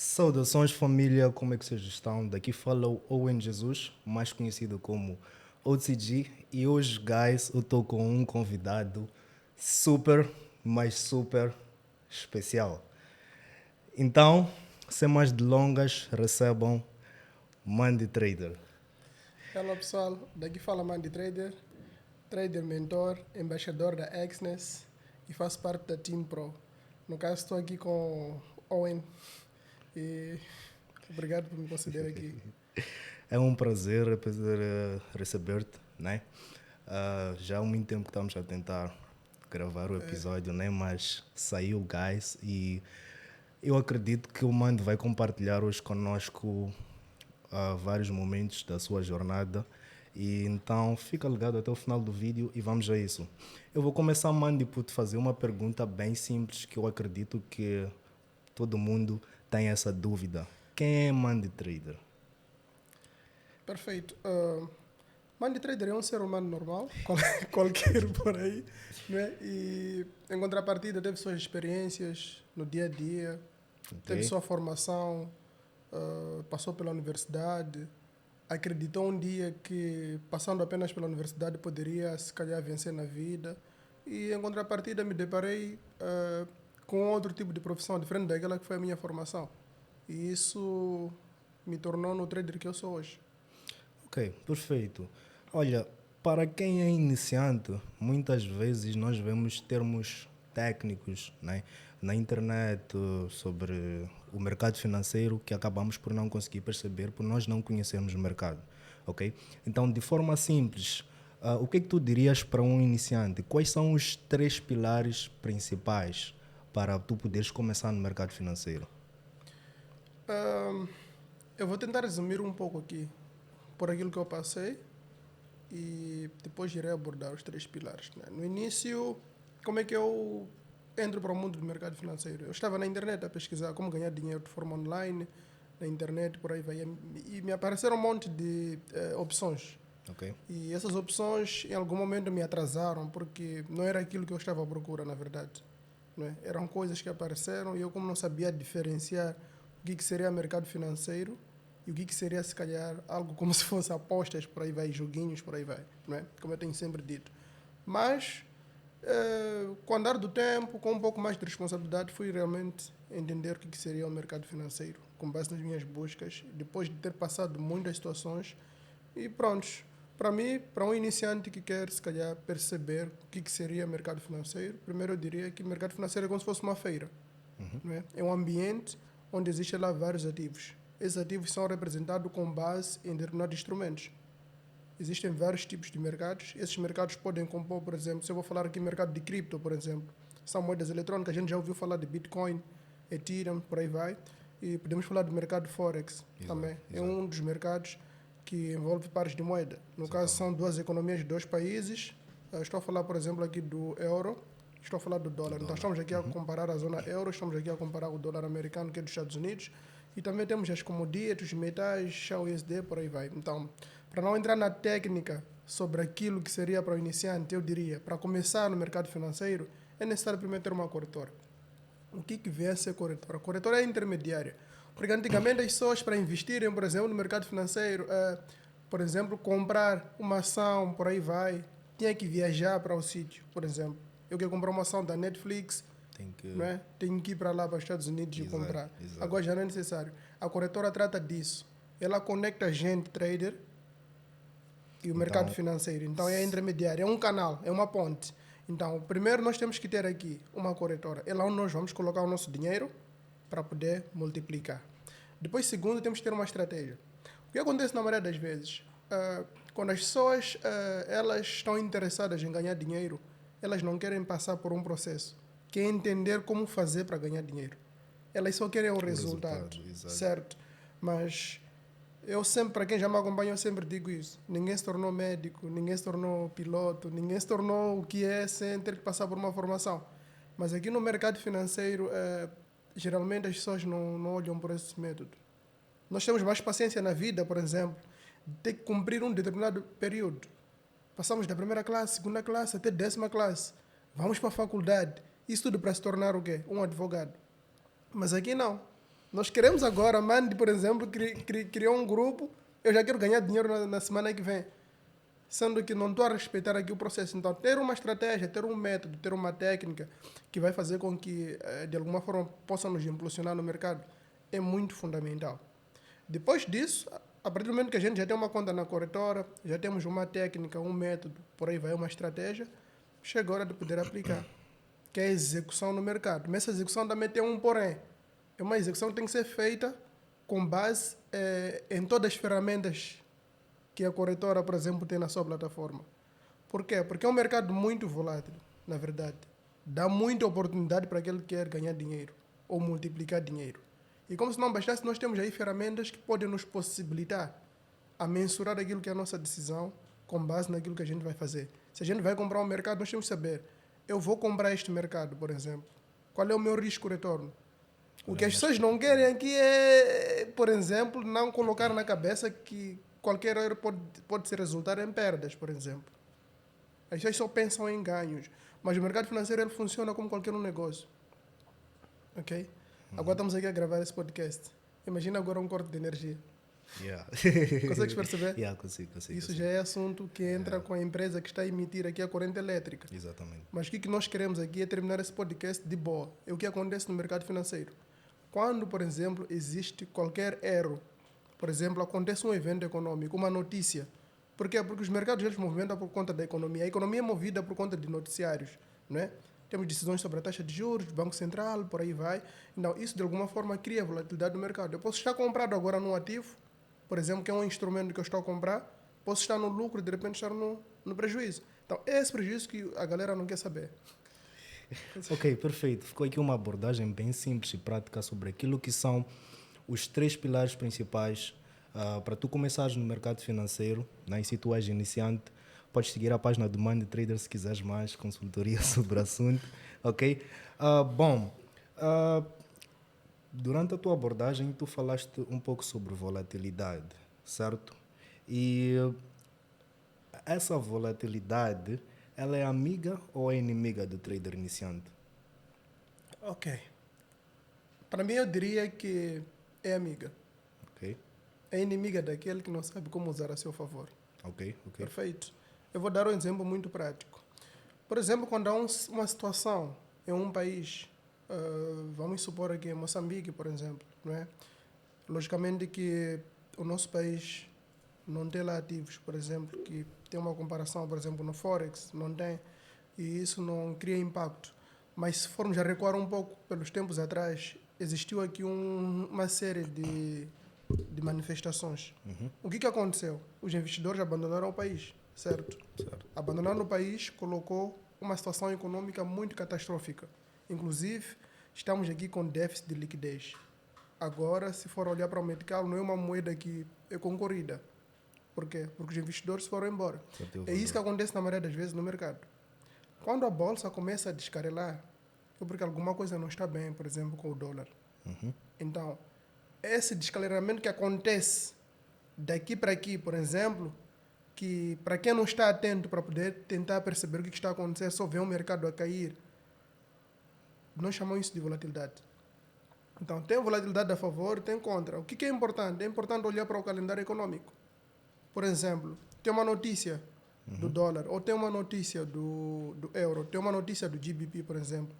Saudações família, como é que vocês estão? Daqui fala o Owen Jesus, mais conhecido como OCG, e hoje, guys, eu estou com um convidado super, mas super especial. Então, sem mais delongas, recebam Mandy Trader. Olá pessoal, daqui fala Mandy Trader, trader mentor, embaixador da Exness e faço parte da Team Pro. No caso estou aqui com Owen e obrigado por me considerar aqui. É um prazer receber-te, né? Já há muito tempo que estamos a tentar gravar o episódio, né? Mas saiu, guys, e eu acredito que o Mando vai compartilhar hoje conosco vários momentos da sua jornada. E então fica ligado até o final do vídeo e vamos a isso. Eu vou começar, Mandy, por te fazer uma pergunta bem simples que eu acredito que todo mundo tem essa dúvida. Quem é Mandy Trader? Perfeito. Mandy Trader é um ser humano normal, qualquer por aí, né? E em contrapartida teve suas experiências no dia a dia, teve sua formação, passou pela universidade, acreditou um dia que passando apenas pela universidade poderia se calhar vencer na vida e em contrapartida me deparei com outro tipo de profissão diferente daquela que foi a minha formação e isso me tornou no trader que eu sou hoje. Ok, perfeito. Olha, para quem é iniciante, muitas vezes nós vemos termos técnicos, né, na internet sobre o mercado financeiro que acabamos por não conseguir perceber por nós não conhecermos o mercado, ok? Então, de forma simples, o que é que tu dirias para um iniciante? Quais são os 3 pilares principais para tu poderes começar no mercado financeiro? Eu vou tentar resumir um pouco aqui por aquilo que eu passei e depois irei abordar os 3 pilares, né? No início, como é que eu entro para o mundo do mercado financeiro? Eu estava na internet a pesquisar como ganhar dinheiro de forma online, na internet, por aí vai. E me apareceram um monte de opções. Ok? E essas opções, em algum momento, me atrasaram, porque não era aquilo que eu estava à procura, na verdade. Não é? Eram coisas que apareceram e eu, como não sabia diferenciar o que seria mercado financeiro e o que seria, se calhar, algo como se fosse apostas, por aí vai, joguinhos, por aí vai. Não é? Como eu tenho sempre dito. Mas, com o andar do tempo, com um pouco mais de responsabilidade, fui realmente entender o que seria o mercado financeiro, com base nas minhas buscas, depois de ter passado muitas situações. E pronto, para mim, para um iniciante que quer, se calhar, perceber o que seria mercado financeiro, primeiro eu diria que mercado financeiro é como se fosse uma feira. Não é? É um ambiente onde existem lá vários ativos. Esses ativos são representados com base em determinados instrumentos. Existem vários tipos de mercados. Esses mercados podem compor, por exemplo, se eu vou falar aqui mercado de cripto, por exemplo, são moedas eletrônicas, a gente já ouviu falar de Bitcoin, Ethereum, por aí vai. E podemos falar do mercado Forex também. É um dos mercados que envolve pares de moeda. No caso, são duas economias de dois países. Estou a falar, por exemplo, aqui do euro, estou a falar do dólar. Então, estamos aqui a comparar a zona euro, estamos aqui a comparar o dólar americano, que é dos Estados Unidos, e também temos as commodities, os metais, chá USD, por aí vai. Então, para não entrar na técnica sobre aquilo que seria para o iniciante, eu diria, para começar no mercado financeiro, é necessário primeiro ter uma corretora. O que vem a ser corretora? A corretora é intermediária. Porque antigamente as pessoas, para investirem, por exemplo, no mercado financeiro, por exemplo, comprar uma ação, por aí vai, tinha que viajar para o sítio, por exemplo. Eu quero comprar uma ação da Netflix, não é? Tenho que ir para lá, para os Estados Unidos e comprar. Agora já não é necessário. A corretora trata disso. Ela conecta a gente, trader, e o mercado financeiro. Então é intermediário, é um canal, é uma ponte. Então, primeiro nós temos que ter aqui uma corretora. É lá onde nós vamos colocar o nosso dinheiro para poder multiplicar. Depois, segundo, temos que ter uma estratégia. O que acontece na maioria das vezes? Quando as pessoas elas estão interessadas em ganhar dinheiro, elas não querem passar por um processo. Querem entender como fazer para ganhar dinheiro. Elas só querem o resultado, certo? Mas eu sempre, para quem já me acompanha, eu sempre digo isso. Ninguém se tornou médico, ninguém se tornou piloto, ninguém se tornou o que é sem ter que passar por uma formação. Mas aqui no mercado financeiro, geralmente as pessoas não olham por esse método. Nós temos mais paciência na vida, por exemplo, de ter que cumprir um determinado período. Passamos da primeira classe, segunda classe, até 10ª classe. Vamos para a faculdade. Isso tudo para se tornar o quê? Um advogado. Mas aqui não. Nós queremos agora, Mandy, por exemplo, criar um grupo, eu já quero ganhar dinheiro na semana que vem. Sendo que não estou a respeitar aqui o processo. Então, ter uma estratégia, ter um método, ter uma técnica que vai fazer com que, de alguma forma, possa nos impulsionar no mercado é muito fundamental. Depois disso, a partir do momento que a gente já tem uma conta na corretora, já temos uma técnica, um método, por aí vai uma estratégia, chega a hora de poder aplicar, que é a execução no mercado. Mas essa execução também tem um porém. É uma execução que tem que ser feita com base em todas as ferramentas que a corretora, por exemplo, tem na sua plataforma. Por quê? Porque é um mercado muito volátil, na verdade. Dá muita oportunidade para aquele que quer ganhar dinheiro ou multiplicar dinheiro. E como se não bastasse, nós temos aí ferramentas que podem nos possibilitar a mensurar aquilo que é a nossa decisão com base naquilo que a gente vai fazer. Se a gente vai comprar um mercado, nós temos que saber, eu vou comprar este mercado, por exemplo. Qual é o meu risco-retorno? O que as pessoas não querem aqui é, por exemplo, não colocar na cabeça que qualquer erro pode se resultar em perdas, por exemplo. As pessoas só pensam em ganhos. Mas o mercado financeiro ele funciona como qualquer um negócio. Ok? Agora estamos aqui a gravar esse podcast. Imagina agora um corte de energia. Yeah. Consegues perceber? Yeah, consigo. Isso já é assunto que entra com a empresa que está a emitir aqui a corrente elétrica. Exatamente. Mas o que nós queremos aqui é terminar esse podcast de boa. É o que acontece no mercado financeiro. Quando, por exemplo, existe qualquer erro, por exemplo, acontece um evento econômico, uma notícia. Por quê? Porque os mercados eles movimentam por conta da economia. A economia é movida por conta de noticiários, não é? Temos decisões sobre a taxa de juros, Banco Central, por aí vai. Então, isso de alguma forma cria volatilidade no mercado. Eu posso estar comprado agora num ativo, por exemplo, que é um instrumento que eu estou a comprar, posso estar no lucro e de repente estar no prejuízo. Então, é esse prejuízo que a galera não quer saber. Ok, perfeito. Ficou aqui uma abordagem bem simples e prática sobre aquilo que são os 3 pilares principais para tu começares no mercado financeiro, né? E se tu és iniciante, podes seguir a página do Money Trader se quiseres mais consultoria sobre o assunto, ok? Durante a tua abordagem, tu falaste um pouco sobre volatilidade, certo? E essa volatilidade, ela é amiga ou é inimiga do trader iniciante? Ok. Para mim, eu diria que é amiga. Ok, É inimiga daquele que não sabe como usar a seu favor. ok. Perfeito. Eu vou dar um exemplo muito prático. Por exemplo, quando há uma situação em um país, vamos supor aqui em Moçambique, por exemplo, não é? Logicamente que o nosso país não tem lá ativos, por exemplo, que tem uma comparação, por exemplo, no Forex, não tem, e isso não cria impacto. Mas se formos a recuar um pouco pelos tempos atrás, existiu aqui uma série de manifestações. O que aconteceu? Os investidores abandonaram o país, certo? Abandonar o país colocou uma situação econômica muito catastrófica. Inclusive, estamos aqui com déficit de liquidez. Agora, se for olhar para o Metical, não é uma moeda que é concorrida. Por quê? Porque os investidores foram embora. É isso que acontece na maioria das vezes no mercado. Quando a bolsa começa a descarelar, é porque alguma coisa não está bem, por exemplo, com o dólar. Então, esse descaleramento que acontece daqui para aqui, por exemplo, que para quem não está atento para poder tentar perceber o que está acontecendo, só vê o mercado a cair, nós chamamos isso de volatilidade. Então, tem volatilidade a favor e tem contra. O que é importante? É importante olhar para o calendário econômico. Por exemplo, tem uma notícia do dólar, ou tem uma notícia do euro, tem uma notícia do GBP, por exemplo.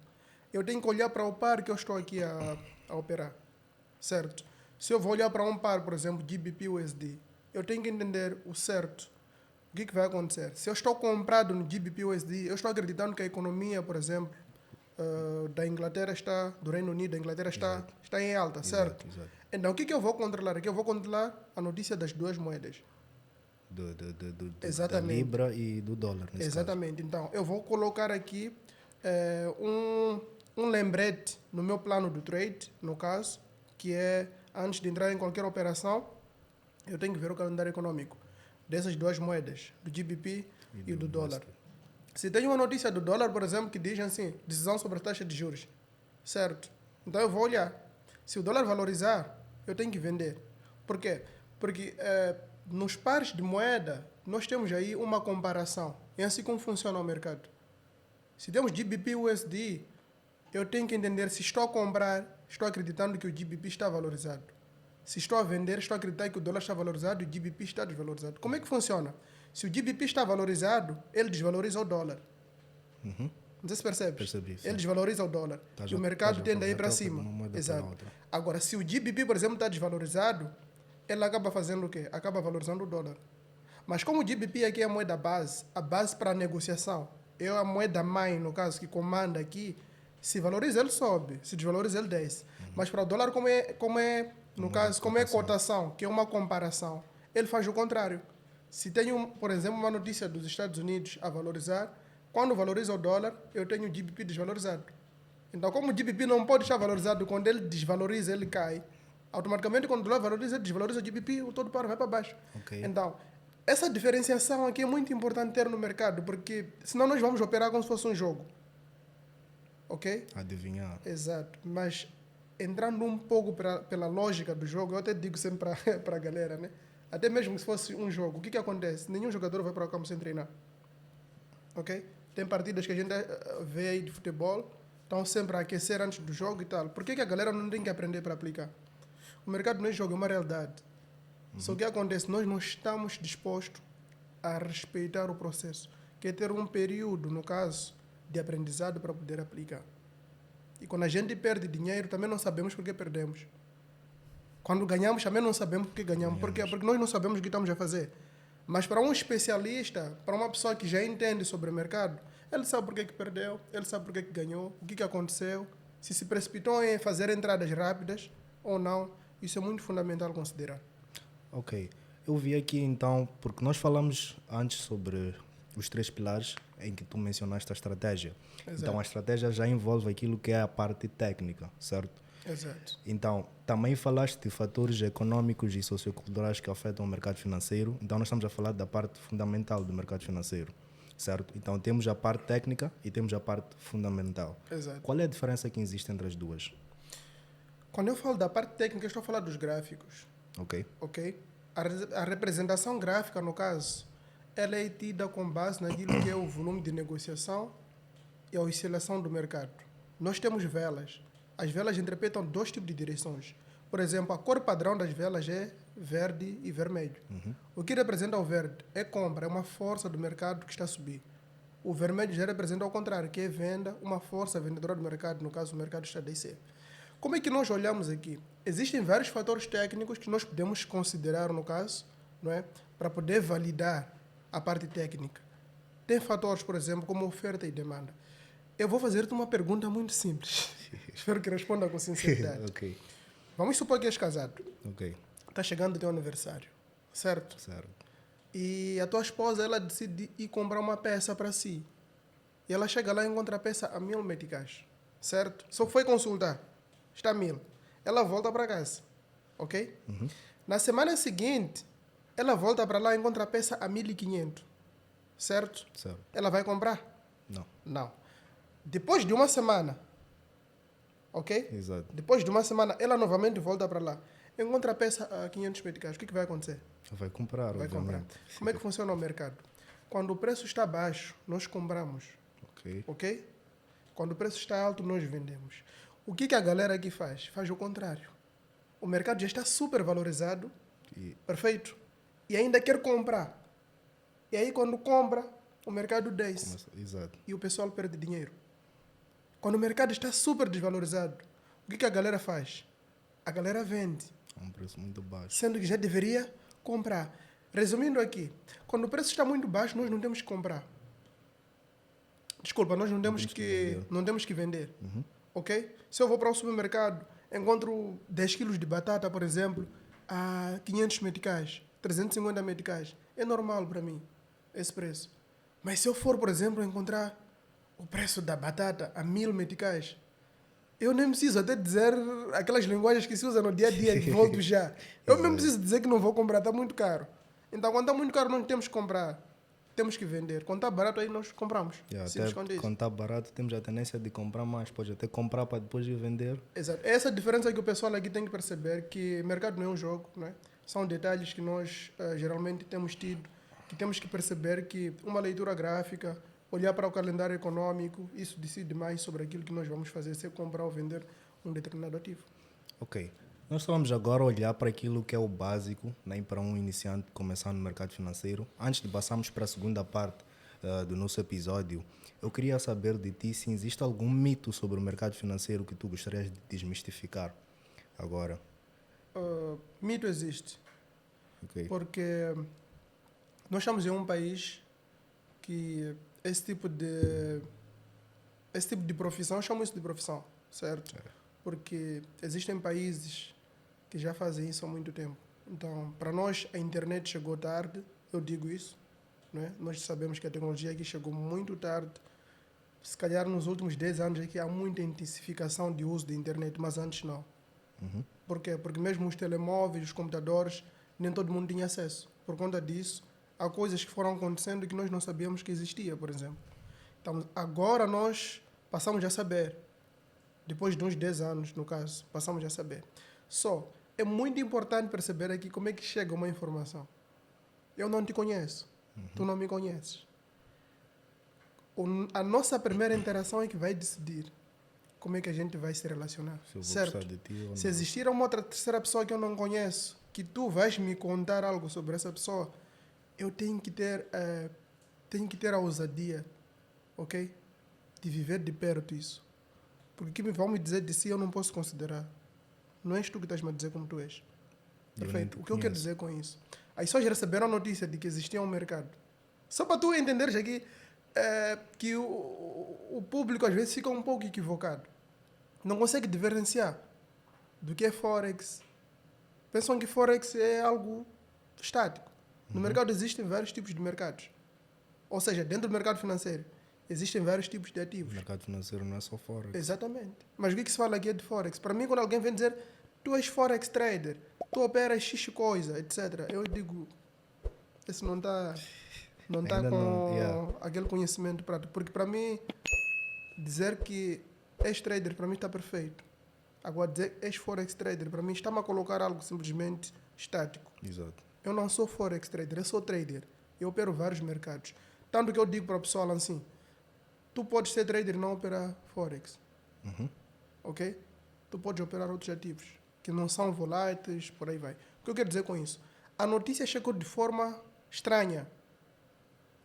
Eu tenho que olhar para o par que eu estou aqui a operar, certo? Se eu vou olhar para um par, por exemplo, GBP-USD, eu tenho que entender o certo. O que vai acontecer? Se eu estou comprado no GBP-USD, eu estou acreditando que a economia, por exemplo, da Inglaterra do Reino Unido, da Inglaterra está em alta, certo? Exato. Então, o que eu vou controlar? Aqui eu vou controlar a notícia das duas moedas. Da Libra e do dólar, nesse Exatamente. caso. Então, eu vou colocar aqui um lembrete no meu plano do trade, no caso, que é, antes de entrar em qualquer operação, eu tenho que ver o calendário econômico dessas duas moedas, do GBP e do dólar. Se tem uma notícia do dólar, por exemplo, que diz assim, decisão sobre a taxa de juros, certo? Então eu vou olhar. Se o dólar valorizar, eu tenho que vender. Por quê? Porque nos pares de moeda, nós temos aí uma comparação. É assim como funciona o mercado. Se temos GBP USD, eu tenho que entender se estou a comprar estou acreditando que o GBP está valorizado. Se estou a vender, estou a acreditar que o dólar está valorizado e o GBP está desvalorizado. Como é que funciona? Se o GBP está valorizado, ele desvaloriza o dólar. Não sei se percebes. Percebi, sim. Ele desvaloriza o dólar. E o mercado tende a ir para cima. Exato. Agora, se o GBP, por exemplo, está desvalorizado, ele acaba fazendo o quê? Acaba valorizando o dólar. Mas como o GBP aqui é a moeda base, a base para a negociação, é a moeda mãe, no caso, que comanda aqui, se valoriza, ele sobe. Se desvaloriza, ele desce. Mas para o dólar, como é no caso, como é cotação, que é uma comparação, ele faz o contrário. Se tenho, por exemplo, uma notícia dos Estados Unidos a valorizar, quando valoriza o dólar, eu tenho o GBP desvalorizado. Então, como o GBP não pode estar valorizado, quando ele desvaloriza, ele cai. Automaticamente, quando o dólar valoriza, ele desvaloriza o GBP, o todo para vai para baixo. Ok. Então, essa diferenciação aqui é muito importante ter no mercado, porque senão nós vamos operar como se fosse um jogo. Ok? Adivinhar. Exato. Mas entrando um pouco pela lógica do jogo, eu até digo sempre para a galera, né? Até mesmo se fosse um jogo, o que acontece? Nenhum jogador vai para o campo sem treinar. Ok? Tem partidas que a gente vê aí de futebol, estão sempre a aquecer antes do jogo e tal. Por que a galera não tem que aprender para aplicar? O mercado não é jogo, é uma realidade. Só que o que acontece? Nós não estamos dispostos a respeitar o processo, que é ter um período, no caso, de aprendizado para poder aplicar. E quando a gente perde dinheiro, também não sabemos por que perdemos. Quando ganhamos, também não sabemos por que ganhamos. Por quê? Porque nós não sabemos o que estamos a fazer. Mas para um especialista, para uma pessoa que já entende sobre o mercado, ele sabe por que perdeu, ele sabe por que ganhou, o que aconteceu, se precipitou em fazer entradas rápidas ou não. Isso é muito fundamental considerar. Ok. Eu vi aqui então, porque nós falamos antes sobre os 3 pilares em que tu mencionaste a estratégia. Exato. Então a estratégia já envolve aquilo que é a parte técnica, certo? Exato. Então, também falaste de fatores econômicos e socioculturais que afetam o mercado financeiro. Então, nós estamos a falar da parte fundamental do mercado financeiro, certo? Então, temos a parte técnica e temos a parte fundamental. Exato. Qual é a diferença que existe entre as duas? Quando eu falo da parte técnica, eu estou a falar dos gráficos. Ok. Ok? A representação gráfica, no caso, ela é tida com base naquilo que é o volume de negociação e a oscilação do mercado. Nós temos velas. As velas interpretam 2 tipos de direções. Por exemplo, a cor padrão das velas é verde e vermelho. O que representa o verde é compra, é uma força do mercado que está a subir. O vermelho já representa ao contrário, que é venda, uma força vendedora do mercado, no caso o mercado está a descer. Como é que nós olhamos aqui? Existem vários fatores técnicos que nós podemos considerar, no caso, não é? Para poder validar a parte técnica. Tem fatores, por exemplo, como oferta e demanda. Eu vou fazer-te uma pergunta muito simples. Espero que responda com sinceridade. Ok. Vamos supor que és casado. Ok. Está chegando o teu aniversário, certo? Certo. E a tua esposa, ela decide ir comprar uma peça para si. E ela chega lá e encontra a peça a 1000 meticais, certo? Só foi consultar. Está 1000. Ela volta para casa, ok? Na semana seguinte, ela volta para lá e encontra a peça a 1500, certo? Certo. Ela vai comprar? Não. Não. Depois de uma semana, ok? Exato. Depois de uma semana, ela novamente volta para lá. Encontra a peça a 500 meticais. O que vai acontecer? Vai comprar, Vai comprar. obviamente. Como é que funciona o mercado? Quando o preço está baixo, nós compramos, Ok. ok? Quando o preço está alto, nós vendemos. O que a galera aqui faz? Faz o contrário. O mercado já está super valorizado, E perfeito, e ainda quer comprar. E aí, quando compra, o mercado desce exato. e o pessoal perde dinheiro. Quando o mercado está super desvalorizado, o que a galera faz? A galera vende, É um preço muito baixo. sendo que já deveria comprar. Resumindo aqui, quando o preço está muito baixo, nós não temos que comprar. Desculpa, nós não temos que vender. Ok? Se eu vou para o supermercado, encontro 10 quilos de batata, por exemplo, a 500 meticais, 350 meticais. É normal para mim esse preço. Mas se eu for, por exemplo, encontrar o preço da batata a 1000 meticais, eu nem preciso até dizer aquelas linguagens que se usa no dia a dia e volto já. Eu mesmo preciso dizer que não vou comprar, está muito caro. Então, quando está muito caro, nós temos que comprar. Temos que vender. Quando está barato, aí nós compramos. Até quando está barato, temos a tendência de comprar mais. Pode até comprar para depois ir vender. Exato. Essa é a diferença que o pessoal aqui tem que perceber, que o mercado não é um jogo, não é? São detalhes que nós geralmente temos tido, que temos que perceber que uma leitura gráfica, olhar para o calendário econômico, isso decide mais sobre aquilo que nós vamos fazer, se é comprar ou vender um determinado ativo. Ok. Nós vamos agora olhar para aquilo que é o básico, né, para um iniciante começar no mercado financeiro. Antes de passarmos para a segunda parte do nosso episódio, eu queria saber de ti se existe algum mito sobre o mercado financeiro que tu gostarias de desmistificar agora. Mito existe, Ok. porque nós estamos em um país que esse tipo de profissão, chamo isso de profissão, certo? Porque existem países que já fazem isso há muito tempo. Então, para nós, a internet chegou tarde, eu digo isso, não é? Nós sabemos que a tecnologia aqui chegou muito tarde. Se calhar nos últimos 10 anos aqui há muita intensificação de uso da internet, mas antes não. Uhum. Por quê? Porque mesmo os telemóveis, os computadores, nem todo mundo tinha acesso. Por conta disso, há coisas que foram acontecendo que nós não sabíamos que existia, por exemplo. Então, agora nós passamos a saber. Depois de uns 10 anos, no caso, passamos a saber. Só, é muito importante perceber aqui como é que chega uma informação. Eu não te conheço, tu não me conheces. A nossa primeira interação é que vai decidir como é que a gente vai se relacionar. Se eu vou certo? gostar de ti ou Se não. existir uma outra terceira pessoa que eu não conheço, que tu vais me contar algo sobre essa pessoa, eu tenho que ter a ousadia, ok? De viver de perto isso. Porque o que me vão me dizer de si eu não posso considerar. Não és tu que estás-me a dizer como tu és. Eu nem Perfeito. te O que eu quero conheço. dizer com isso? As pessoas receberam a notícia de que existia um mercado. Só para tu entenderes aqui que o público às vezes fica um pouco equivocado. Não consegue diferenciar do que é Forex. Pensam que Forex é algo estático. No mercado existem vários tipos de mercados. Ou seja, dentro do mercado financeiro existem vários tipos de O ativos. mercado financeiro não é só fora. Exatamente. Mas o que se fala aqui é de Forex. Para mim, quando alguém vem dizer tu és Forex trader, tu operas X coisa, etc., eu digo, esse não está Ainda com não, yeah. aquele conhecimento prático. Porque para mim, dizer que és trader, para mim está perfeito. Agora, dizer és Forex trader, para mim está-me a colocar algo simplesmente estático. Exato. Eu não sou Forex trader, eu sou trader. Eu opero vários mercados. Tanto que eu digo para o pessoal assim, tu podes ser trader e não operar Forex. Uhum. Ok? Tu podes operar outros ativos que não são voláteis, por aí vai. O que eu quero dizer com isso? A notícia chegou de forma estranha.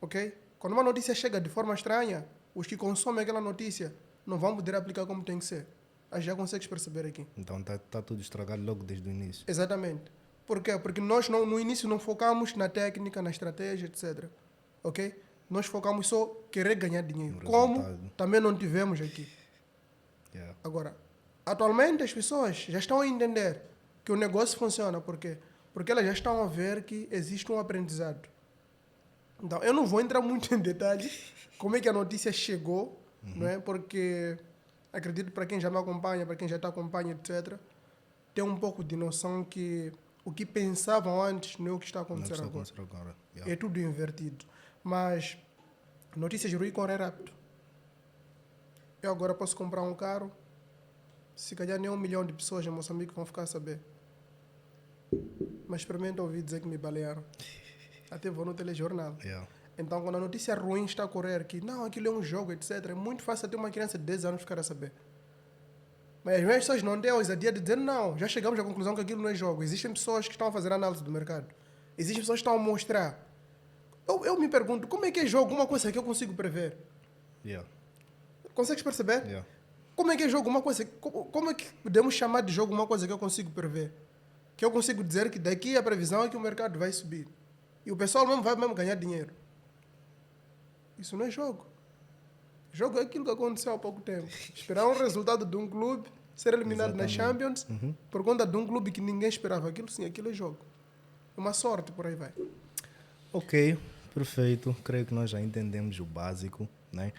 Ok? Quando uma notícia chega de forma estranha, os que consomem aquela notícia não vão poder aplicar como tem que ser. Aí já consegues perceber aqui. Então tá tudo estragado logo desde o início. Exatamente. Por quê? Porque nós no início não focamos na técnica, na estratégia, etc. Ok? Nós focamos só querer ganhar dinheiro. No Como resultado. também não tivemos aqui. Yeah. Agora, atualmente as pessoas já estão a entender que o negócio funciona. Por quê? Porque elas já estão a ver que existe um aprendizado. Então, eu não vou entrar muito em detalhes como é que a notícia chegou, não é? Porque acredito para quem já me acompanha, para quem já está acompanha, etc., tem um pouco de noção que o que pensavam antes não é o que está a Não acontecer está a agora. acontecer agora. Yeah. É tudo invertido. Mas notícias ruins correm rápido. Eu agora posso comprar um carro, se calhar nem 1 milhão de pessoas em Moçambique vão ficar a saber. Mas experimenta ouvir dizer que me balearam. Até vou no telejornal. Yeah. Então, quando a notícia ruim está a correr, que não, aquilo é um jogo, etc., é muito fácil até uma criança de 10 anos ficar a saber. Mas as pessoas não têm a ousadia de dizer, não, já chegamos à conclusão que aquilo não é jogo. Existem pessoas que estão a fazer análise do mercado. Existem pessoas que estão a mostrar. Eu me pergunto, como é que é jogo uma coisa que eu consigo prever? Yeah. Consegues perceber? Yeah. Como é que é jogo uma coisa... Como é que podemos chamar de jogo uma coisa que eu consigo prever? Que eu consigo dizer que daqui a previsão é que o mercado vai subir. E o pessoal mesmo vai mesmo ganhar dinheiro. Isso não é jogo. Jogo é aquilo que aconteceu há pouco tempo. Esperar um resultado de um clube ser eliminado na Champions por conta de um clube que ninguém esperava. Aquilo sim, aquilo é jogo. Uma sorte, por aí vai. Ok, perfeito. Creio que nós já entendemos o básico, né?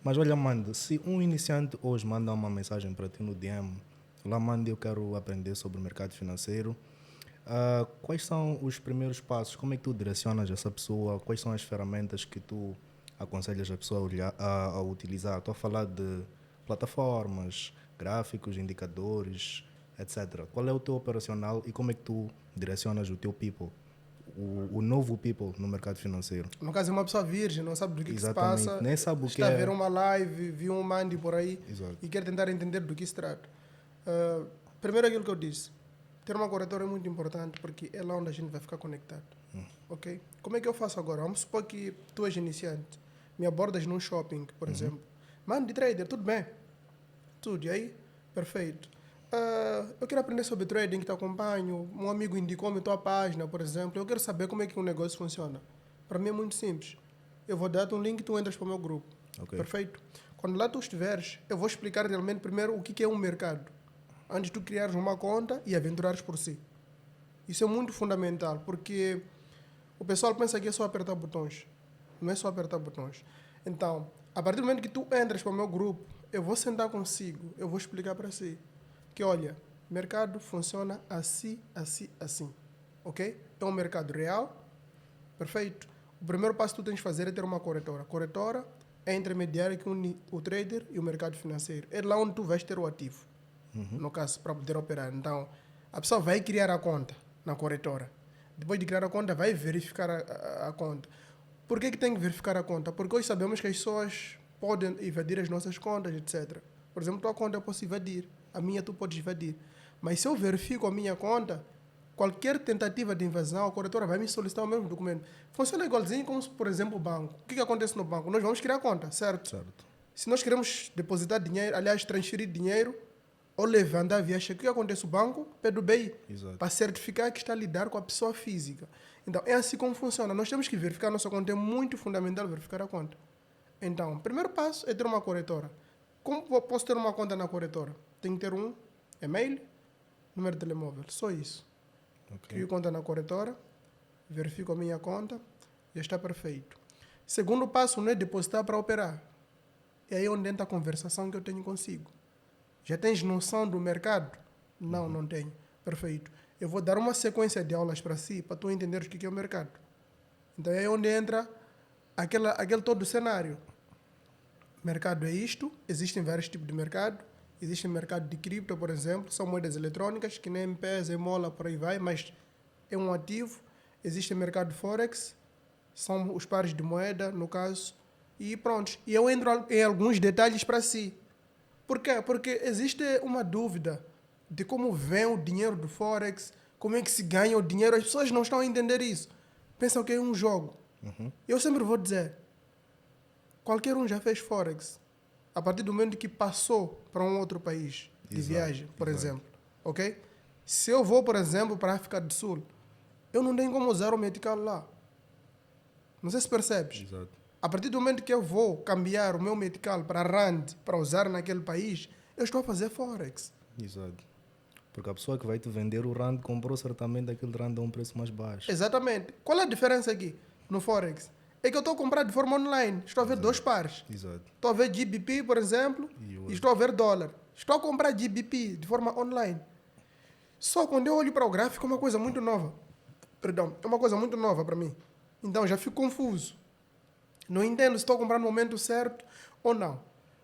Mas olha, Mando, se um iniciante hoje manda uma mensagem para ti no DM, lá, Mando, eu quero aprender sobre o mercado financeiro. Quais são os primeiros passos? Como é que tu direcionas essa pessoa? Quais são as ferramentas que tu aconselhas a pessoa a utilizar? Estou a falar de plataformas, gráficos, indicadores, etc. Qual é o teu operacional e como é que tu direcionas o teu people, o novo people no mercado financeiro? No caso, é uma pessoa virgem, não sabe do que se Exatamente. passa. Nem sabe o que está a é. ver uma live, viu um mandi por aí Exato. e quer tentar entender do que se trata. Primeiro aquilo que eu disse. Ter uma corretora é muito importante porque é lá onde a gente vai ficar conectado. Ok? Como é que eu faço agora? Vamos supor que tu és iniciante. Me abordas num shopping, por exemplo. Mano, de trader, tudo bem? Tudo, e aí? Perfeito. Eu quero aprender sobre trading, te acompanho. Um amigo indicou-me a tua página, por exemplo. Eu quero saber como é que um negócio funciona. Para mim é muito simples. Eu vou dar-te um link e tu entras para o meu grupo. Ok. Perfeito? Quando lá tu estiveres, eu vou explicar realmente primeiro o que é um mercado. Antes de tu criares uma conta e aventurares por si. Isso é muito fundamental, porque o pessoal pensa que é só apertar botões. Não é só apertar botões. Então, a partir do momento que tu entras para o meu grupo, eu vou sentar consigo, eu vou explicar para si que, olha, mercado funciona assim, assim, assim. Ok? É um mercado real. Perfeito? O primeiro passo que tu tens de fazer é ter uma corretora. Corretora é a intermediária que une o trader e o mercado financeiro. É lá onde tu vais ter o ativo. No caso, para poder operar. Então, a pessoa vai criar a conta na corretora. Depois de criar a conta, vai verificar a conta. Por que tem que verificar a conta? Porque hoje sabemos que as pessoas podem invadir as nossas contas, etc. Por exemplo, tua conta eu posso invadir, a minha tu podes invadir. Mas se eu verifico a minha conta, qualquer tentativa de invasão, a corretora vai me solicitar o mesmo documento. Funciona igualzinho como, por exemplo, o banco. O que acontece no banco? Nós vamos criar a conta, certo? Certo. Se nós queremos depositar dinheiro, aliás, transferir dinheiro, ou levantar via cheque, o que acontece? O banco pede o BI Exato. para certificar que está a lidar com a pessoa física. Então, é assim como funciona. Nós temos que verificar a nossa conta. É muito fundamental verificar a conta. Então, o primeiro passo é ter uma corretora. Como eu posso ter uma conta na corretora? Tenho que ter um e-mail, número de telemóvel. Só isso. Ok. Crio conta na corretora, verifico a minha conta, já está perfeito. Segundo passo não é depositar para operar. É aí onde entra a conversação que eu tenho consigo. Já tens noção do mercado? Não, não tenho. Perfeito. Eu vou dar uma sequência de aulas para si, para tu entenderes o que é o mercado. Então é aí onde entra aquele todo o cenário. Mercado é isto, existem vários tipos de mercado. Existe mercado de cripto, por exemplo, são moedas eletrônicas, que nem M-Pesa, Emola, por aí vai, mas é um ativo. Existe mercado de Forex, são os pares de moeda, no caso, e pronto. E eu entro em alguns detalhes para si. Por quê? Porque existe uma dúvida de como vem o dinheiro do Forex, como é que se ganha o dinheiro. As pessoas não estão a entender isso. Pensam que é um jogo. Eu sempre vou dizer, qualquer um já fez Forex. A partir do momento que passou para um outro país de Exato, viagem, por exato. exemplo. Ok? Se eu vou, por exemplo, para a África do Sul, eu não tenho como usar o medical lá. Não sei se percebes. Exato. A partir do momento que eu vou cambiar o meu medical para Rand, para usar naquele país, eu estou a fazer Forex. Exato. Porque a pessoa que vai te vender o RAND comprou certamente aquele RAND a um preço mais baixo. Exatamente. Qual é a diferença aqui no Forex? É que eu estou a comprar de forma online. Estou a ver dois pares. Exato. Estou a ver GBP, por exemplo, e estou a ver dólar. Estou a comprar GBP de forma online. Só quando eu olho para o gráfico é uma coisa muito nova. Perdão, é uma coisa muito nova para mim. Então já fico confuso. Não entendo se estou a comprar no momento certo ou não.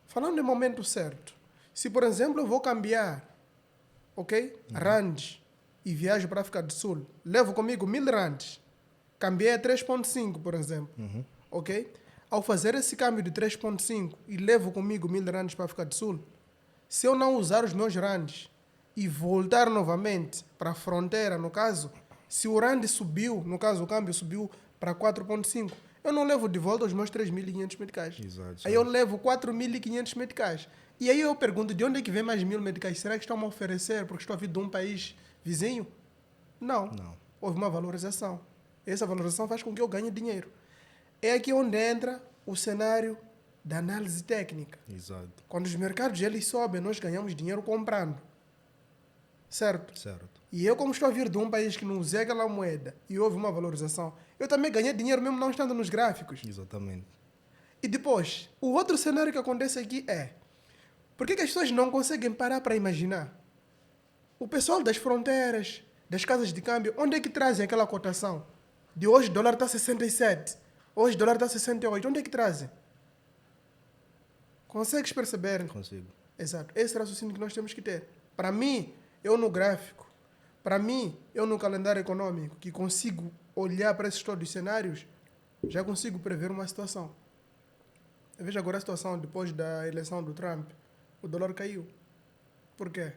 Falando em momento certo, se por exemplo eu vou cambiar, ok? Rands e viajo para a África do Sul, levo comigo 1000 rands, cambiei a 3.5, por exemplo, ok? Ao fazer esse câmbio de 3.5 e levo comigo 1000 rands para a África do Sul, se eu não usar os meus rands e voltar novamente para a fronteira, no caso, se o rand subiu, no caso o câmbio subiu para 4.5, eu não levo de volta os meus 3.500 meticais. Exato. Aí eu levo 4.500 meticais. E aí eu pergunto, de onde é que vem mais 1000 meticais? Será que estão a oferecer porque estou a vir de um país vizinho? Não. Não. Houve uma valorização. Essa valorização faz com que eu ganhe dinheiro. É aqui onde entra o cenário da análise técnica. Exato. Quando os mercados eles sobem, nós ganhamos dinheiro comprando. Certo? Certo. E eu, como estou a vir de um país que não usa aquela moeda e houve uma valorização, eu também ganhei dinheiro mesmo não estando nos gráficos. Exatamente. E depois, o outro cenário que acontece aqui é, por que as pessoas não conseguem parar para imaginar? O pessoal das fronteiras, das casas de câmbio, onde é que trazem aquela cotação? De hoje o dólar está 67, hoje o dólar está 68, onde é que trazem? Consegues perceber? Consigo. Exato. Esse raciocínio que nós temos que ter. Para mim, eu no gráfico, para mim, eu no calendário econômico, que consigo olhar para esses todos os cenários, já consigo prever uma situação. Veja agora a situação depois da eleição do Trump. O dólar caiu. Por quê?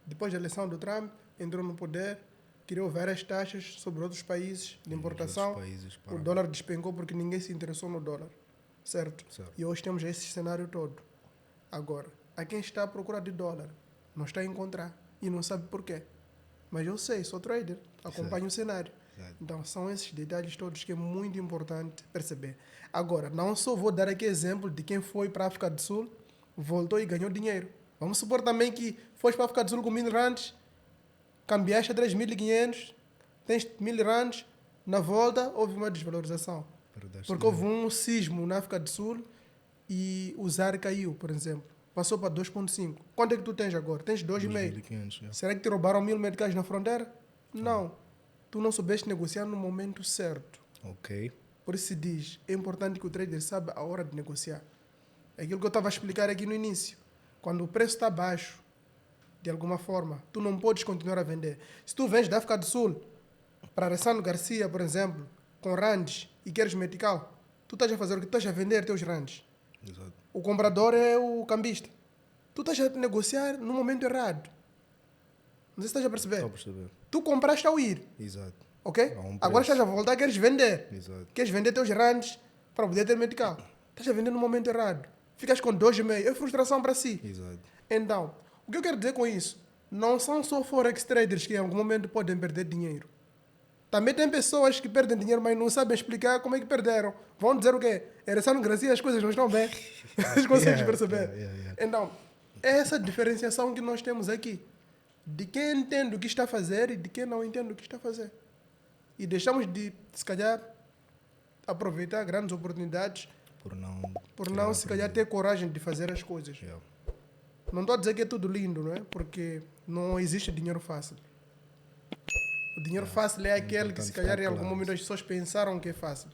depois da eleição do Trump, entrou no poder, criou várias taxas sobre outros países de importação. Outros países O dólar despencou porque ninguém se interessou no dólar, certo? Certo. E hoje temos esse cenário todo. Agora, a quem está à procura de dólar, não está a encontrar e não sabe porquê. Mas eu sei, sou trader, acompanho o cenário. Certo. Então, são esses detalhes todos que é muito importante perceber. Agora, não só vou dar aqui exemplo de quem foi para a África do Sul, voltou e ganhou dinheiro. Vamos supor também que foste para a África do Sul com 1.000 rands, cambiaste a 3.500, tens 1.000 rands, na volta houve uma desvalorização. Perdeste Porque houve um sismo na África do Sul e o ZAR caiu, por exemplo. Passou para 2,5. Quanto é que tu tens agora? Tens 2,5. 2.500, yeah. Será que te roubaram 1.000 meticais na fronteira? Não. Tu não soubeste negociar no momento certo. Ok. Por isso se diz, é importante que o trader saiba a hora de negociar. É aquilo que eu estava a explicar aqui no início. Quando o preço está baixo, de alguma forma, tu não podes continuar a vender. Se tu vens da África do Sul para Alessandro Garcia, por exemplo, com rands e queres metical, tu estás a fazer o que? Tu estás a vender teus rands. Exato. O comprador é o cambista. Tu estás a negociar no momento errado. Não sei se estás a perceber. Estou a perceber. Tu compraste ao ir, Exato. ok? A um Agora preço. estás a voltar, queres vender. Exato. Queres vender teus rands para poder ter medical. Estás a vender no momento errado. Ficas com 2,5. É frustração para si. Exato. Então, o que eu quero dizer com isso? Não são só forex traders que em algum momento podem perder dinheiro. Também tem pessoas que perdem dinheiro, mas não sabem explicar como é que perderam. Vão dizer o quê? Era só no Gracia, as coisas não estão bem. Vocês conseguem perceber? Yeah. Então, é essa diferenciação que nós temos aqui. De quem entende o que está a fazer e de quem não entende o que está a fazer. E deixamos de, se calhar, aproveitar grandes oportunidades Por não por se calhar, aprender. ter coragem de fazer as coisas. Yeah. Não estou a dizer que é tudo lindo, não é? Porque não existe dinheiro fácil. O dinheiro fácil é aquele que, se importante calhar, ficar em algum claro momento as pessoas pensaram que é fácil.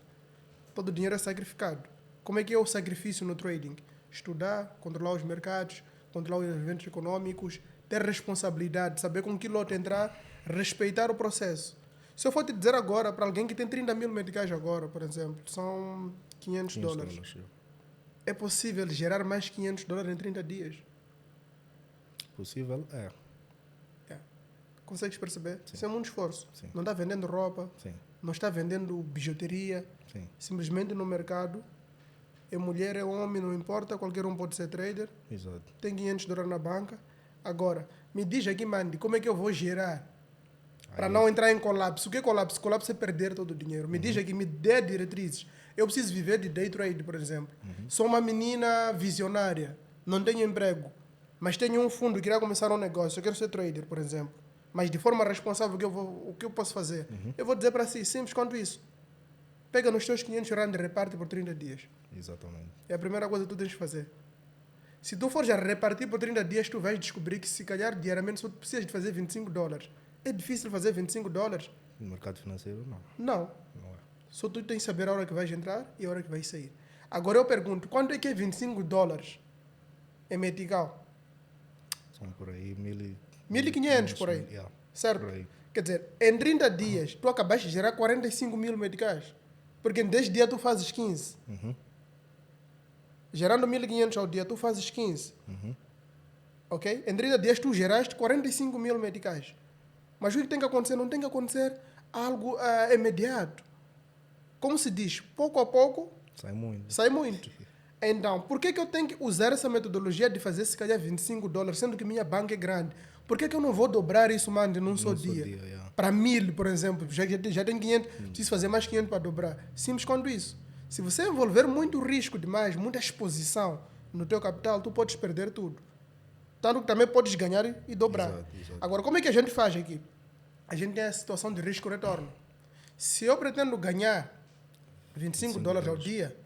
Todo o dinheiro é sacrificado. Como é que é o sacrifício no trading? Estudar, controlar os mercados, controlar os eventos econômicos, ter responsabilidade, saber com que lote entrar, respeitar o processo. Se eu for te dizer agora, para alguém que tem 30.000 meticais agora, por exemplo, são 500 dólares. Yeah. É possível gerar mais 500 dólares em 30 dias? Possível? É. Consegues perceber? Isso é muito esforço. Sim. Não está vendendo roupa, Sim. não está vendendo bijuteria, Sim. simplesmente no mercado. É mulher, é homem, não importa, qualquer um pode ser trader. Exato. Tem 500 dólares na banca. Agora, me diz aqui, Mandy, como é que eu vou gerar para não entrar em colapso? O que é colapso? Colapso é perder todo o dinheiro. Me diz aqui, me dê diretrizes. Eu preciso viver de day trade, por exemplo. Sou uma menina visionária, não tenho emprego, mas tenho um fundo, queria começar um negócio, eu quero ser trader, por exemplo. Mas de forma responsável, o que eu posso fazer? Eu vou dizer para si, simples quanto isso. Pega nos teus 500 rand e reparte por 30 dias. Exatamente. É a primeira coisa que tu tens de fazer. Se tu fores a repartir por 30 dias, tu vais descobrir que se calhar diariamente só precisas de fazer 25 dólares. É difícil fazer 25 dólares? No mercado financeiro, não. Não. Não é. Só tu tens que saber a hora que vais entrar e a hora que vais sair. Agora eu pergunto, quanto é que é 25 dólares em metical? São por aí 1.500 por aí. Yeah. Certo? Por aí. Quer dizer, em 30 dias, tu acabaste de gerar 45.000 meticais. Porque em 10 dias tu fazes 15. Gerando 1.500 ao dia, tu fazes 15. Ok? Em 30 dias tu geraste 45.000 meticais. Mas o que tem que acontecer? Não tem que acontecer algo imediato. Como se diz, pouco a pouco, Sai muito. sai muito. Então, por que eu tenho que usar essa metodologia de fazer se calhar 25 dólares, sendo que minha banca é grande? Por que eu não vou dobrar isso, mano, num só dia? Yeah. Para 1.000, por exemplo, já tem 500, preciso fazer mais 500 para dobrar. Simples quanto isso. Se você envolver muito risco demais, muita exposição no teu capital, tu podes perder tudo. Tanto que também podes ganhar e dobrar. Exato. Agora, como é que a gente faz aqui? A gente tem a situação de risco-retorno. Se eu pretendo ganhar 25 dólares ao dia,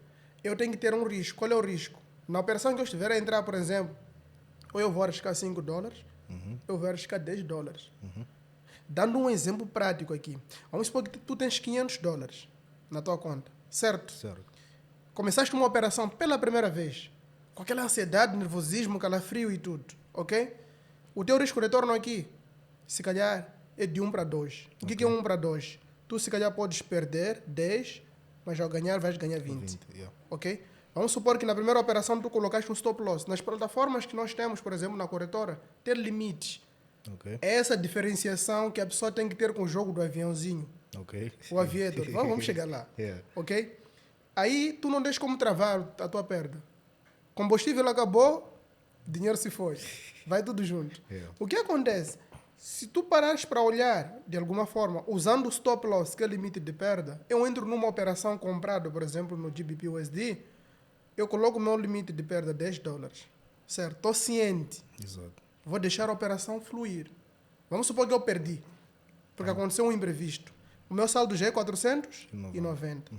eu tenho que ter um risco. Qual é o risco? Na operação que eu estiver a entrar, por exemplo, ou eu vou arriscar 5 dólares, eu vou arriscar 10 dólares. Dando um exemplo prático aqui. Vamos supor que tu tens 500 dólares na tua conta, certo? Certo. Começaste uma operação pela primeira vez, com aquela ansiedade, nervosismo, calafrio e tudo, ok? O teu risco-retorno aqui, se calhar, é de 1 para 2. O que é 1 para 2? Tu, se calhar, podes perder 10, mas ao ganhar, vais ganhar 20. Yeah. Ok? Vamos supor que na primeira operação tu colocaste um stop loss. Nas plataformas que nós temos, por exemplo, na corretora, ter limites. Ok. É essa diferenciação que a pessoa tem que ter com o jogo do aviãozinho. Ok. O aviador. Vamos chegar lá. Yeah. Ok? Aí tu não deixas como travar a tua perda. Combustível acabou, dinheiro se foi. Vai tudo junto. Yeah. O que acontece? Se tu parares para olhar, de alguma forma, usando o stop loss, que é o limite de perda, eu entro numa operação comprada, por exemplo, no GBP USD, eu coloco o meu limite de perda $10. Certo? Estou ciente. Exato. Vou deixar a operação fluir. Vamos supor que eu perdi, porque aconteceu um imprevisto. O meu saldo já é 490.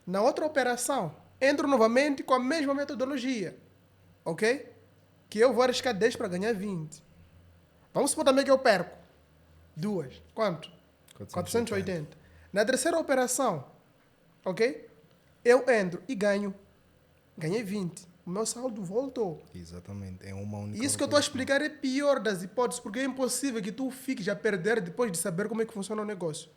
Na outra operação, entro novamente com a mesma metodologia. Ok? Que eu vou arriscar 10 para ganhar 20. Vamos supor também que eu perco. Duas. Quanto? 480. Na terceira operação, ok? Eu entro e ganho. Ganhei 20. O meu saldo voltou. Exatamente. É uma única Isso que eu estou a operação. explicar é pior das hipóteses, porque é impossível que tu fiques a perder depois de saber como é que funciona o negócio.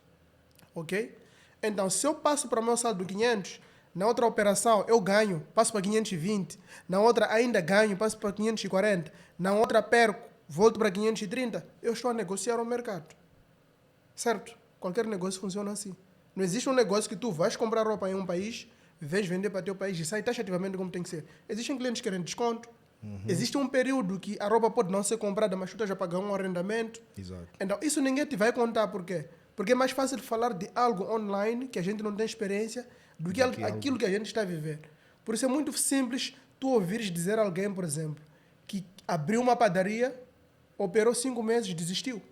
Ok? Então, se eu passo para o meu saldo 500, na outra operação eu ganho, passo para 520, na outra ainda ganho, passo para 540, na outra perco, volto para 530, eu estou a negociar o mercado. Certo? Qualquer negócio funciona assim. Não existe um negócio que tu vais comprar roupa em um país, vês vender para teu país e sai taxativamente como tem que ser. Existem clientes que querem desconto. Existe um período que a roupa pode não ser comprada, mas tu estás a pagar um arrendamento. Exato. Então, isso ninguém te vai contar por quê? Porque é mais fácil falar de algo online que a gente não tem experiência do que aquilo que a gente está a viver. Por isso é muito simples tu ouvires dizer a alguém, por exemplo, que abriu uma padaria, operou 5 meses, desistiu.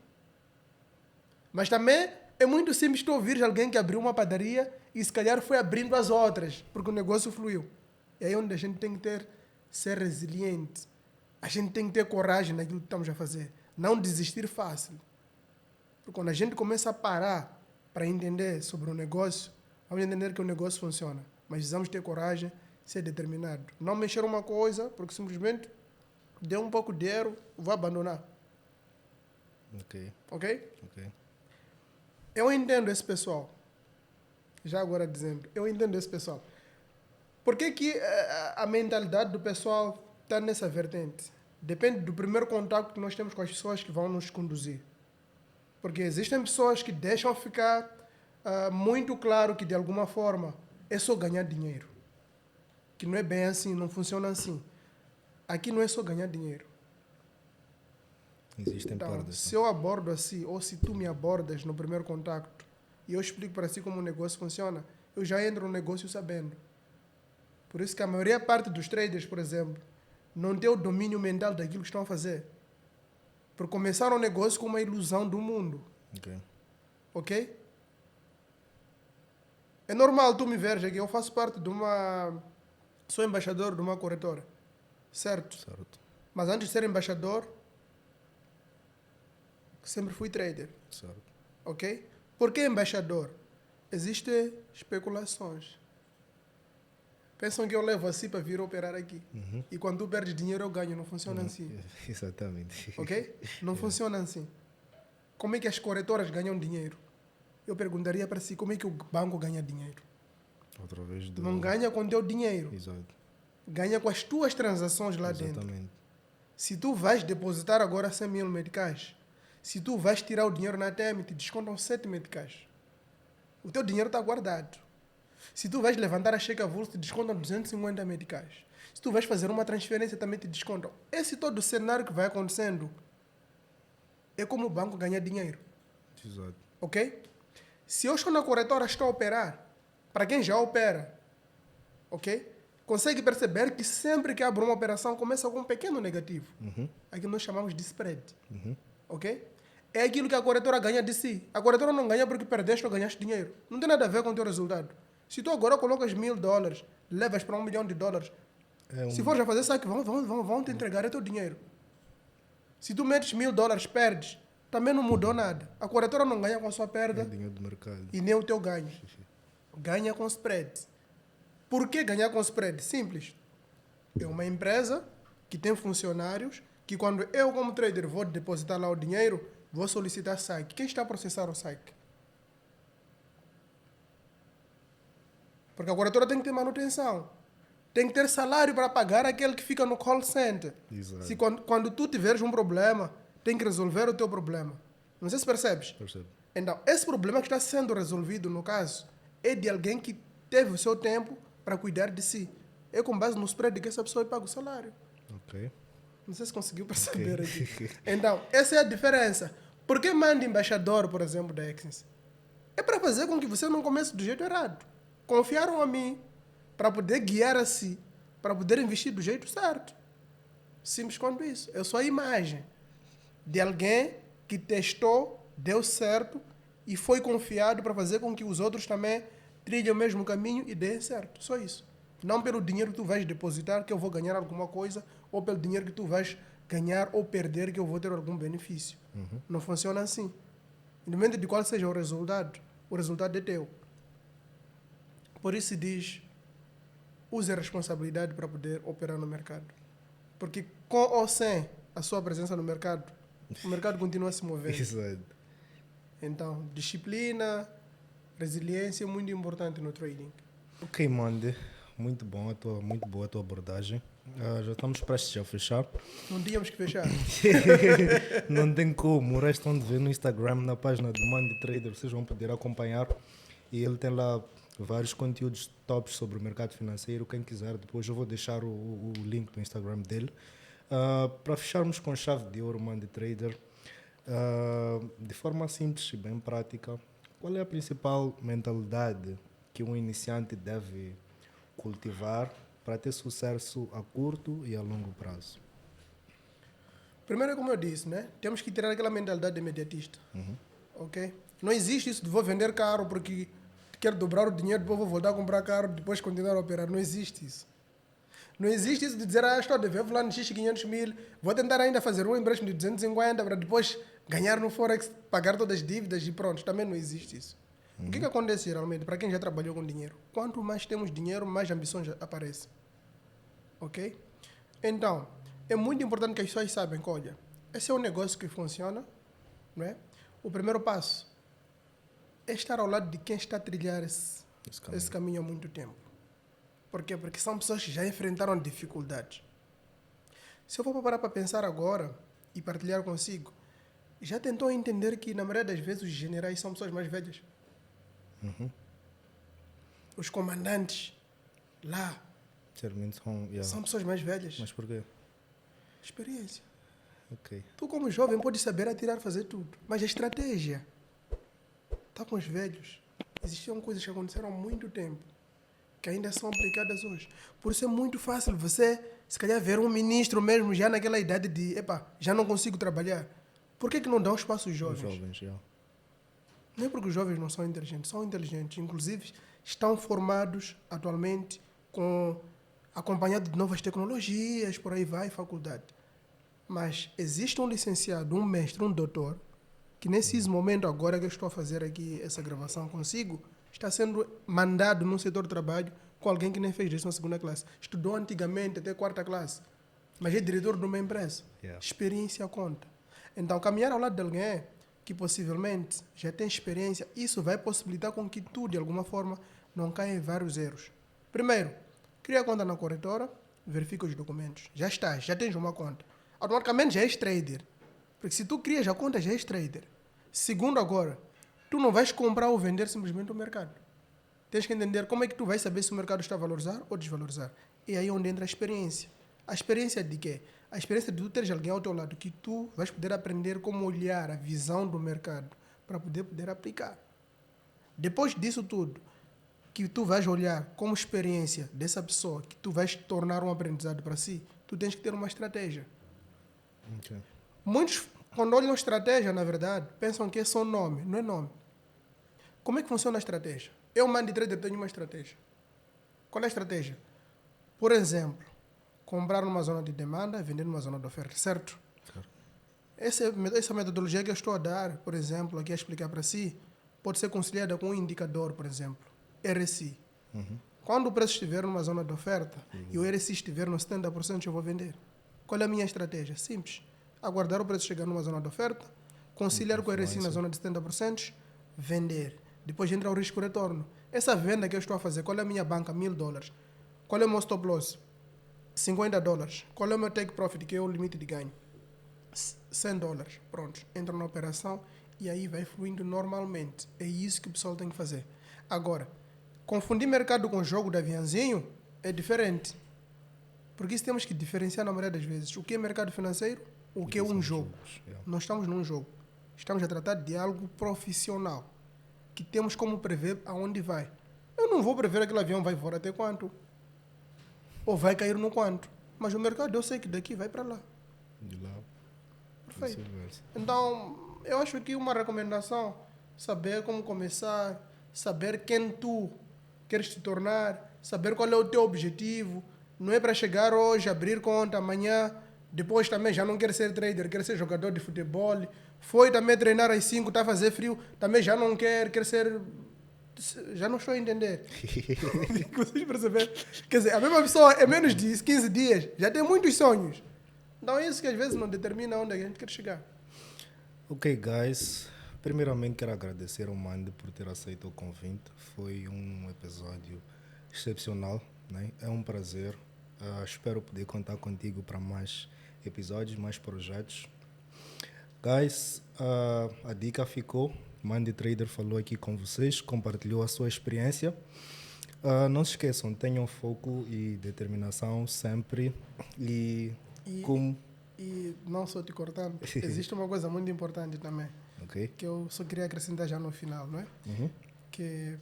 Mas também é muito simples tu ouvires alguém que abriu uma padaria e se calhar foi abrindo as outras, porque o negócio fluiu. É aí onde a gente tem que ser resiliente. A gente tem que ter coragem naquilo que estamos a fazer. Não desistir fácil. Porque quando a gente começa a parar para entender sobre o negócio, vamos entender que o negócio funciona. Mas precisamos ter coragem, ser determinado. Não mexer uma coisa, porque simplesmente deu um pouco de dinheiro, vou abandonar. Ok. Ok? Ok. Eu entendo esse pessoal. Já agora dizendo, eu entendo esse pessoal. Por que que a mentalidade do pessoal está nessa vertente? Depende do primeiro contato que nós temos com as pessoas que vão nos conduzir. Porque existem pessoas que deixam ficar muito claro que, de alguma forma, é só ganhar dinheiro. Que não é bem assim, não funciona assim. Aqui não é só ganhar dinheiro. Existem Então, perdas. se eu abordo assim, ou se tu me abordas no primeiro contacto, e eu explico para si como o negócio funciona, eu já entro no negócio sabendo. Por isso que a maioria parte dos traders, por exemplo, não tem o domínio mental daquilo que estão a fazer. Por começar um negócio com uma ilusão do mundo. Ok. Ok? É normal tu me veres aqui, eu faço parte de uma... Sou embaixador de uma corretora. Certo? Certo. Mas antes de ser embaixador, sempre fui trader. Certo. Ok? Por que embaixador? Existem especulações. Pensam que eu levo assim para vir operar aqui. E quando tu perdes dinheiro, eu ganho. Não funciona assim. Exatamente. Ok? Não funciona assim. Como é que as corretoras ganham dinheiro? Eu perguntaria para si, como é que o banco ganha dinheiro? Outra vez do... Não ganha com o teu dinheiro. Exato. Ganha com as tuas transações lá dentro. Exatamente. Se tu vais depositar agora 100 mil meticais, se tu vais tirar o dinheiro na ATM, te descontam 7 meticais. O teu dinheiro está guardado. Se tu vais levantar a cheque avulso, te descontam 250 meticais. Se tu vais fazer uma transferência, também te descontam. Esse todo o cenário que vai acontecendo é como o banco ganha dinheiro. Exato. Ok? Se eu estou na corretora, estou a operar. Para quem já opera, ok? Consegue perceber que sempre que abre uma operação, começa com um pequeno negativo. Aqui nós chamamos de spread. Ok? É aquilo que a corretora ganha de si. A corretora não ganha porque perdeste ou ganhaste dinheiro. Não tem nada a ver com o teu resultado. Se tu agora colocas $1.000, levas para $1 milhão, se for já fazer saque, vão te entregar o teu dinheiro. Se tu metes $1.000, perdes, também não mudou nada. A corretora não ganha com a sua perda É dinheiro do mercado. e nem o teu ganho. Ganha com spread. Por que ganhar com spread? Simples. É uma empresa que tem funcionários que quando eu como trader vou depositar lá o dinheiro, vou solicitar saque. Quem está a processar o saque? Porque a corretora tem que ter manutenção. Tem que ter salário para pagar aquele que fica no call center. Exato. Se quando tu tiveres um problema, tem que resolver o teu problema. Não sei se percebes. Percebo. Então, esse problema que está sendo resolvido, no caso, é de alguém que teve o seu tempo para cuidar de si. É com base no spread que essa pessoa paga o salário. Ok. Não sei se conseguiu perceber aqui. Então, essa é a diferença. Por que manda embaixador, por exemplo, da Exins? É para fazer com que você não comece do jeito errado. Confiaram a mim para poder guiar a si, para poder investir do jeito certo. Simples quanto isso. Eu sou a imagem de alguém que testou, deu certo e foi confiado para fazer com que os outros também trilhem o mesmo caminho e dê certo. Só isso. Não pelo dinheiro que tu vais depositar que eu vou ganhar alguma coisa, ou pelo dinheiro que tu vais ganhar ou perder que eu vou ter algum benefício. Não funciona assim. Independente de qual seja o resultado é teu. Por isso se diz, use a responsabilidade para poder operar no mercado. Porque com ou sem a sua presença no mercado, o mercado continua a se mover. Exato. Então, disciplina, resiliência é muito importante no trading. Ok, Mandy. Muito boa a tua abordagem. Já estamos prestes a fechar. Não tínhamos que fechar. Não tem como. O resto vão ver no Instagram, na página do Mandy Trader. Vocês vão poder acompanhar. E ele tem lá vários conteúdos tops sobre o mercado financeiro. Quem quiser, depois eu vou deixar o link do Instagram dele. Para fecharmos com chave de ouro, Mandy Trader, de forma simples e bem prática, qual é a principal mentalidade que um iniciante deve cultivar para ter sucesso a curto e a longo prazo? Primeiro, como eu disse, né? Temos que tirar aquela mentalidade de imediatista. Ok? Não existe isso de vou vender carro porque quero dobrar o dinheiro, depois vou voltar a comprar carro, depois continuar a operar. Não existe isso. Não existe isso de dizer, estou a dever fulano X 500 mil, vou tentar ainda fazer um empréstimo de 250 para depois ganhar no Forex, pagar todas as dívidas e pronto. Também não existe isso. O que acontece geralmente, para quem já trabalhou com dinheiro? Quanto mais temos dinheiro, mais ambições aparecem. Ok? Então, é muito importante que as pessoas saibam que, olha, esse é um negócio que funciona, não é? O primeiro passo é estar ao lado de quem está a trilhar esse caminho há muito tempo. Por quê? Porque são pessoas que já enfrentaram dificuldades. Se eu for parar para pensar agora e partilhar consigo, já tentou entender que, na maioria das vezes, os generais são pessoas mais velhas? Os comandantes lá são pessoas mais velhas. Mas por quê? Experiência. Ok. Tu, como jovem, pode saber atirar, fazer tudo. Mas a estratégia está com os velhos. Existiam coisas que aconteceram há muito tempo, que ainda são aplicadas hoje. Por isso é muito fácil você, se calhar, ver um ministro mesmo já naquela idade de, já não consigo trabalhar. Por que não dá um espaço aos jovens? Os jovens, já. Não é porque os jovens não são inteligentes. Inclusive, estão formados atualmente acompanhado de novas tecnologias, por aí vai, faculdade. Mas existe um licenciado, um mestre, um doutor, que nesse momento, agora que eu estou a fazer aqui essa gravação consigo, está sendo mandado num setor de trabalho com alguém que nem fez isso na segunda classe. Estudou antigamente até quarta classe, mas é diretor de uma empresa. Yeah. Experiência conta. Então, caminhar ao lado de alguém que possivelmente já tem experiência, isso vai possibilitar com que tu, de alguma forma, não caia em vários erros. Primeiro, cria a conta na corretora, verifica os documentos. Já tens uma conta. Automaticamente já és trader. Porque se tu crias a conta, já és trader. Segundo agora, tu não vais comprar ou vender simplesmente o mercado. Tens que entender como é que tu vais saber se o mercado está a valorizar ou desvalorizar. E aí é onde entra a experiência. A experiência de quê? A experiência de tu teres alguém ao teu lado que tu vais poder aprender como olhar a visão do mercado para poder aplicar. Depois disso tudo, que tu vais olhar como experiência dessa pessoa, que tu vais tornar um aprendizado para si, tu tens que ter uma estratégia. Okay. Muitos, quando olham estratégia, na verdade, pensam que é só nome. Não é nome. Como é que funciona a estratégia? Eu, Mandy Trader, tenho uma estratégia. Qual é a estratégia? Por exemplo, comprar numa zona de demanda e vender numa zona de oferta, certo? Essa metodologia que eu estou a dar, por exemplo, aqui a explicar para si, pode ser conciliada com um indicador, por exemplo, RSI. Quando o preço estiver numa zona de oferta e o RSI estiver no 70%, eu vou vender. Qual é a minha estratégia? Simples. Aguardar o preço chegar numa zona de oferta, conciliar com o RSI na zona de 70%, vender. Depois entra o risco-retorno. Essa venda que eu estou a fazer, qual é a minha banca? $1.000. Qual é o meu stop loss? $50. Qual é o meu take profit, que é o limite de ganho? $100. Pronto, entra na operação e aí vai fluindo normalmente. É isso que o pessoal tem que fazer. Agora, confundir mercado com jogo de aviãozinho é diferente. Porque isso temos que diferenciar na maioria das vezes. O que é mercado financeiro? O que é um jogo? Nós estamos num jogo. Estamos a tratar de algo profissional. Que temos como prever aonde vai. Eu não vou prever aquele avião vai voar até quanto. Ou vai cair no quanto. Mas o mercado eu sei que daqui vai para lá. De lá. Perfeito. Vice-versa. Então, eu acho que uma recomendação, saber como começar, saber quem tu queres te tornar, saber qual é o teu objetivo. Não é para chegar hoje, abrir conta, amanhã, depois também já não quer ser trader, quer ser jogador de futebol. Foi também treinar às 5, está a fazer frio, também já não quer ser... Já não estou a entender. Vocês perceberam? Quer dizer, a mesma pessoa, em menos de 15 dias, já tem muitos sonhos. Então é isso que às vezes não determina onde a gente quer chegar. Ok, guys. Primeiramente quero agradecer ao Mandy por ter aceito o convite. Foi um episódio excepcional, né? É um prazer. Espero poder contar contigo para mais episódios, mais projetos. Guys, a dica ficou. Mandy Trader falou aqui com vocês, compartilhou a sua experiência. Não se esqueçam, tenham foco e determinação sempre. E não só te cortando, existe uma coisa muito importante também, okay, que eu só queria acrescentar já no final, não é? Uhum. Que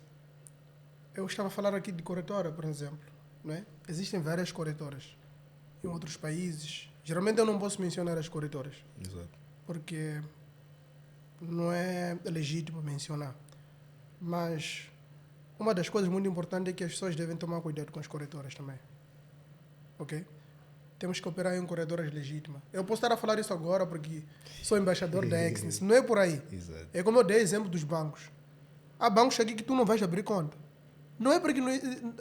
eu estava a falar aqui de corretora, por exemplo, não é? Existem várias corretoras em outros países. Geralmente eu não posso mencionar as corretoras, Exato. porque não é legítimo mencionar. Mas uma das coisas muito importantes é que as pessoas devem tomar cuidado com as corretoras também. Ok? Temos que operar em corretoras legítimas. Eu posso estar a falar isso agora porque sou embaixador da Exness. Não é por aí. Exato. É como eu dei exemplo dos bancos. Há bancos aqui que tu não vais abrir conta. Não é porque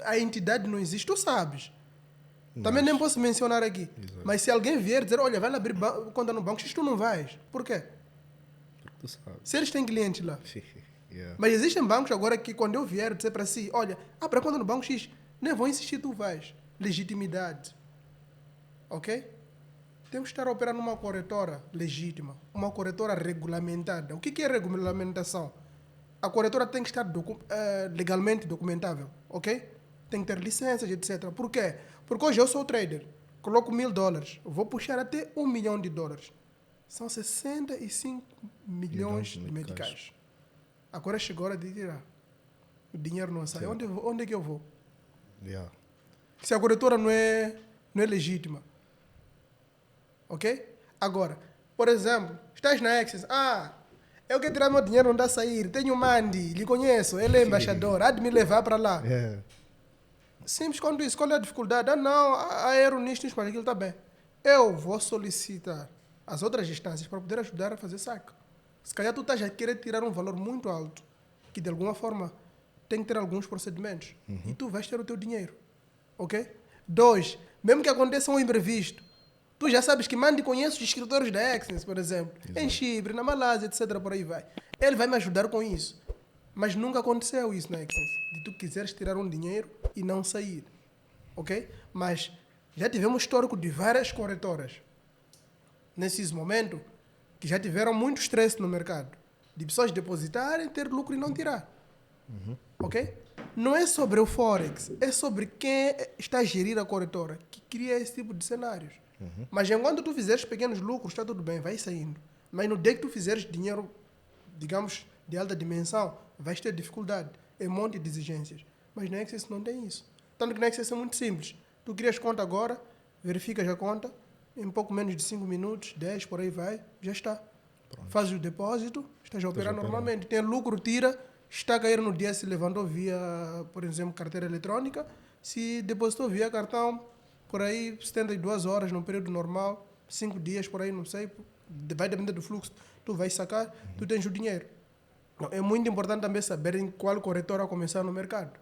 a entidade não existe, tu sabes. Também nem posso mencionar aqui. Exato. Mas se alguém vier dizer, olha, vai abrir conta no banco, X, tu não vais. Por quê? Porque tu sabes. Se eles têm clientes lá. Yeah. Mas existem bancos agora que quando eu vier dizer para si, olha, abra conta no banco X, nem vou insistir, tu vais. Legitimidade. Ok? Temos que estar a operar numa corretora legítima, uma corretora regulamentada. O que é regulamentação? A corretora tem que estar legalmente documentável, ok? Tem que ter licenças, etc. Por quê? Porque hoje eu sou trader, coloco $1.000, vou puxar até $1 milhão. São 65 milhões de meticais. Agora chegou a hora de tirar. O dinheiro não sai. Onde é que eu vou? Yeah. Se a corretora não é legítima. Ok? Agora, por exemplo, estás na Access. Eu quero tirar meu dinheiro, não dá a sair. Tenho o Mandy, lhe conheço, ele é embaixador, há de me levar para lá. Yeah. Simples quanto isso. Qual é a dificuldade? Não, aero nisto, mas aquilo está bem. Eu vou solicitar as outras instâncias para poder ajudar a fazer saque. Se calhar tu estás a querer tirar um valor muito alto, que de alguma forma tem que ter alguns procedimentos. E tu vais ter o teu dinheiro. Ok? 2, mesmo que aconteça um imprevisto, tu já sabes que Mandy conhece os escritores da Exness, por exemplo, em Chipre, na Malásia, etc. Por aí vai. Ele vai me ajudar com isso. Mas nunca aconteceu isso na Exness, de tu quiseres tirar um dinheiro e não sair. Ok? Mas já tivemos histórico de várias corretoras, nesses momentos, que já tiveram muito estresse no mercado. De pessoas depositarem, ter lucro e não tirar. Ok? Não é sobre o Forex, é sobre quem está a gerir a corretora, que cria esse tipo de cenários. Mas enquanto tu fizeres pequenos lucros, está tudo bem, vai saindo. Mas no dia que tu fizeres dinheiro, digamos, de alta dimensão, vais ter dificuldade. É um monte de exigências. Mas na Access não tem isso. Tanto que na Access é muito simples. Tu crias conta agora, verificas a conta, em pouco menos de 5 minutos, 10, por aí vai, já está. Pronto. Fazes o depósito, estás a operar normalmente. Tem lucro, tira, está a cair no dia se levantou via, por exemplo, carteira eletrônica. Se depositou via cartão, por aí 72 horas no período normal, 5 dias por aí, não sei, vai depender do fluxo, tu vais sacar, tu tens o dinheiro. Então, é muito importante também saber em qual corretora começar no mercado.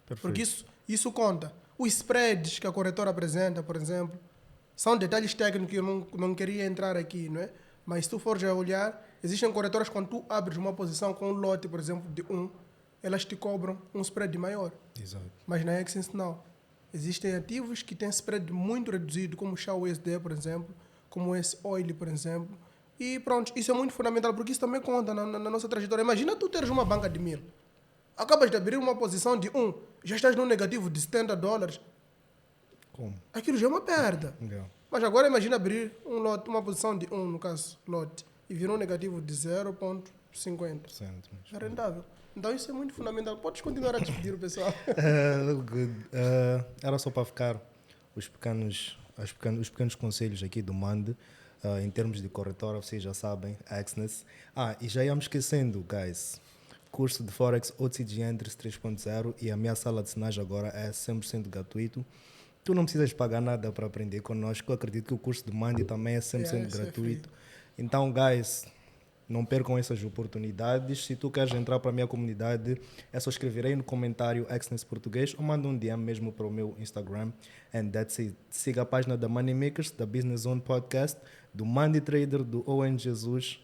Perfeito. Porque isso conta. Os spreads que a corretora apresenta, por exemplo, são detalhes técnicos que eu não queria entrar aqui, não é? Mas se tu fores a olhar, existem corretoras quando tu abres uma posição com um lote, por exemplo, de 1, elas te cobram um spread maior. Exato. Mas na Exness não. Existem ativos que têm spread muito reduzido, como o Shao USD, por exemplo, como esse Oil, por exemplo. E pronto, isso é muito fundamental, porque isso também conta na nossa trajetória. Imagina tu teres uma banca de 1000. Acabas de abrir uma posição de 1, já estás num negativo de $70. Como? Aquilo já é uma perda. Yeah. Mas agora imagina abrir um lote, uma posição de 1, no caso, lote, e vir um negativo de 0,50. Certo. É rentável. Então isso é muito fundamental. Podes continuar a despedir o pessoal. Good. Era só para ficar os pequenos conselhos aqui do Mande. Em termos de corretora, vocês já sabem, Axness. E já íamos esquecendo, guys. Curso de Forex OTC Entries 3.0 e a minha sala de sinais agora é 100% gratuito. Tu não precisas pagar nada para aprender connosco. Eu acredito que o curso de Mande também é 100% gratuito. Então, guys, não percam essas oportunidades. Se tu queres entrar para a minha comunidade, é só escrever aí no comentário Axness Português ou manda um DM mesmo para o meu Instagram. And that's it. Siga a página da Money Makers, da Business Zone Podcast, do Money Trader, do Owen Jesus.